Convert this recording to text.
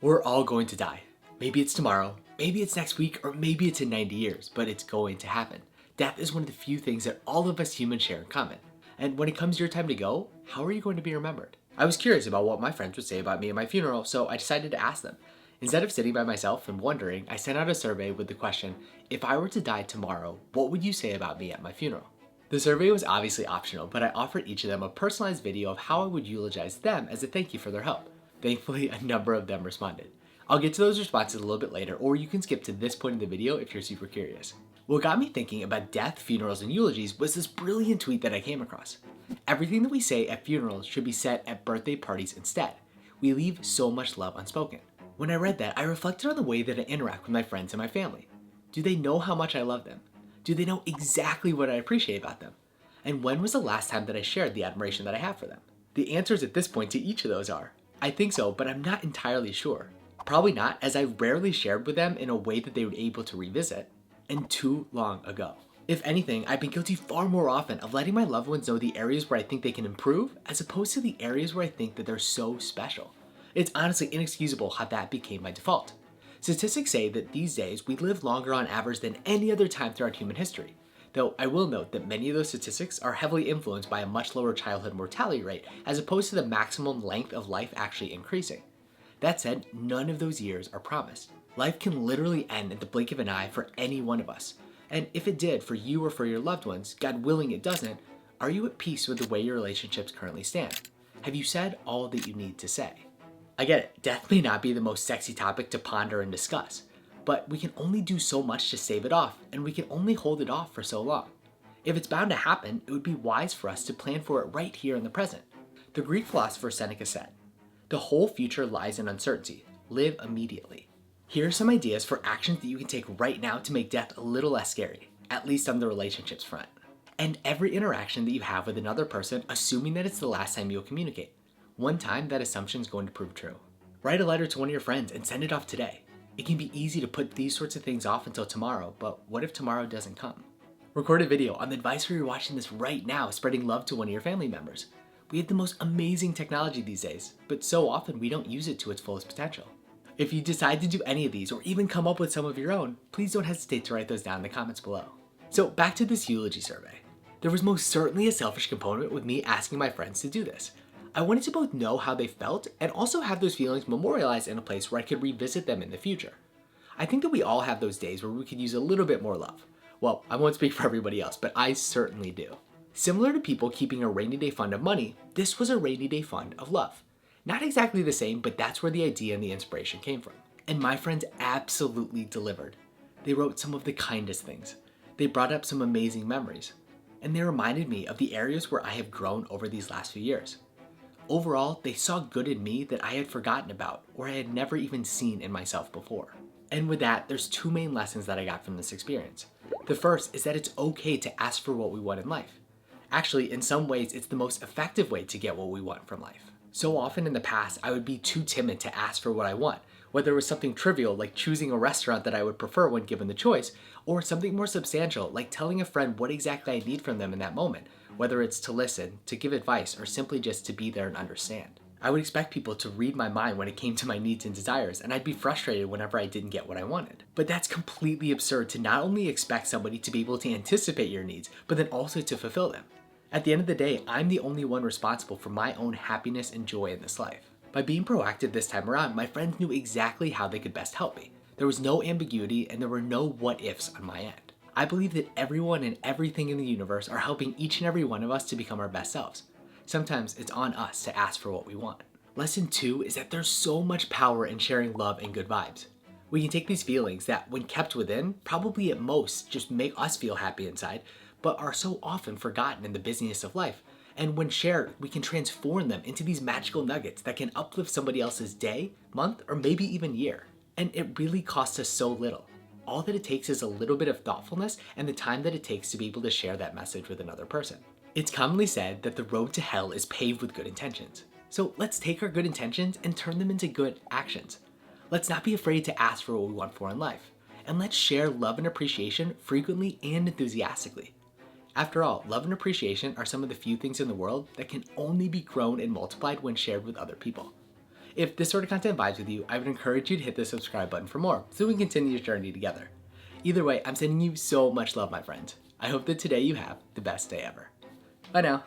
We're all going to die. Maybe it's tomorrow, maybe it's next week, or maybe it's in 90 years, but it's going to happen. Death is one of the few things that all of us humans share in common. And when it comes your time to go, how are you going to be remembered? I was curious about what my friends would say about me at my funeral, so I decided to ask them. Instead of sitting by myself and wondering, I sent out a survey with the question, if I were to die tomorrow, what would you say about me at my funeral? The survey was obviously optional, but I offered each of them a personalized video of how I would eulogize them as a thank you for their help. Thankfully, a number of them responded. I'll get to those responses a little bit later, or you can skip to this point in the video if you're super curious. What got me thinking about death, funerals, and eulogies was this brilliant tweet that I came across. Everything that we say at funerals should be said at birthday parties instead. We leave so much love unspoken. When I read that, I reflected on the way that I interact with my friends and my family. Do they know how much I love them? Do they know exactly what I appreciate about them? And when was the last time that I shared the admiration that I have for them? The answers at this point to each of those are, I think so, but I'm not entirely sure. Probably not, as I rarely shared with them in a way that they were able to revisit, and too long ago. If anything, I've been guilty far more often of letting my loved ones know the areas where I think they can improve, as opposed to the areas where I think that they're so special. It's honestly inexcusable how that became my default. Statistics say that these days we live longer on average than any other time throughout human history. Though I will note that many of those statistics are heavily influenced by a much lower childhood mortality rate as opposed to the maximum length of life actually increasing. That said, none of those years are promised. Life can literally end at the blink of an eye for any one of us. And if it did for you or for your loved ones, God willing it doesn't, are you at peace with the way your relationships currently stand? Have you said all that you need to say? I get it, death may not be the most sexy topic to ponder and discuss, but we can only do so much to stave it off, and we can only hold it off for so long. If it's bound to happen, it would be wise for us to plan for it right here in the present. The Greek philosopher Seneca said, "The whole future lies in uncertainty. Live immediately." Here are some ideas for actions that you can take right now to make death a little less scary, at least on the relationships front. End every interaction that you have with another person assuming that it's the last time you'll communicate. One time, that assumption is going to prove true. Write a letter to one of your friends and send it off today. It can be easy to put these sorts of things off until tomorrow, but what if tomorrow doesn't come? Record a video on the device where you're watching this right now, spreading love to one of your family members. We have the most amazing technology these days, but so often we don't use it to its fullest potential. If you decide to do any of these or even come up with some of your own, please don't hesitate to write those down in the comments below. So back to this eulogy survey. There was most certainly a selfish component with me asking my friends to do this. I wanted to both know how they felt and also have those feelings memorialized in a place where I could revisit them in the future. I think that we all have those days where we could use a little bit more love. Well, I won't speak for everybody else, but I certainly do. Similar to people keeping a rainy day fund of money, this was a rainy day fund of love. Not exactly the same, but that's where the idea and the inspiration came from. And my friends absolutely delivered. They wrote some of the kindest things. They brought up some amazing memories. And they reminded me of the areas where I have grown over these last few years. Overall, they saw good in me that I had forgotten about or I had never even seen in myself before. And with that, there's two main lessons that I got from this experience. The first is that it's okay to ask for what we want in life. Actually, in some ways, it's the most effective way to get what we want from life. So often in the past, I would be too timid to ask for what I want, whether it was something trivial like choosing a restaurant that I would prefer when given the choice, or something more substantial like telling a friend what exactly I need from them in that moment, whether it's to listen, to give advice, or simply just to be there and understand. I would expect people to read my mind when it came to my needs and desires, and I'd be frustrated whenever I didn't get what I wanted. But that's completely absurd to not only expect somebody to be able to anticipate your needs, but then also to fulfill them. At the end of the day, I'm the only one responsible for my own happiness and joy in this life. By being proactive this time around, my friends knew exactly how they could best help me. There was no ambiguity and there were no what ifs on my end. I believe that everyone and everything in the universe are helping each and every one of us to become our best selves. Sometimes it's on us to ask for what we want. Lesson 2 is that there's so much power in sharing love and good vibes. We can take these feelings that, when kept within, probably at most just make us feel happy inside, but are so often forgotten in the busyness of life. And when shared, we can transform them into these magical nuggets that can uplift somebody else's day, month, or maybe even year. And it really costs us so little. All that it takes is a little bit of thoughtfulness and the time that it takes to be able to share that message with another person. It's commonly said that the road to hell is paved with good intentions. So let's take our good intentions and turn them into good actions. Let's not be afraid to ask for what we want for in life. And let's share love and appreciation frequently and enthusiastically. After all, love and appreciation are some of the few things in the world that can only be grown and multiplied when shared with other people. If this sort of content vibes with you, I would encourage you to hit the subscribe button for more so we can continue this journey together. Either way, I'm sending you so much love, my friend. I hope that today you have the best day ever. Bye now.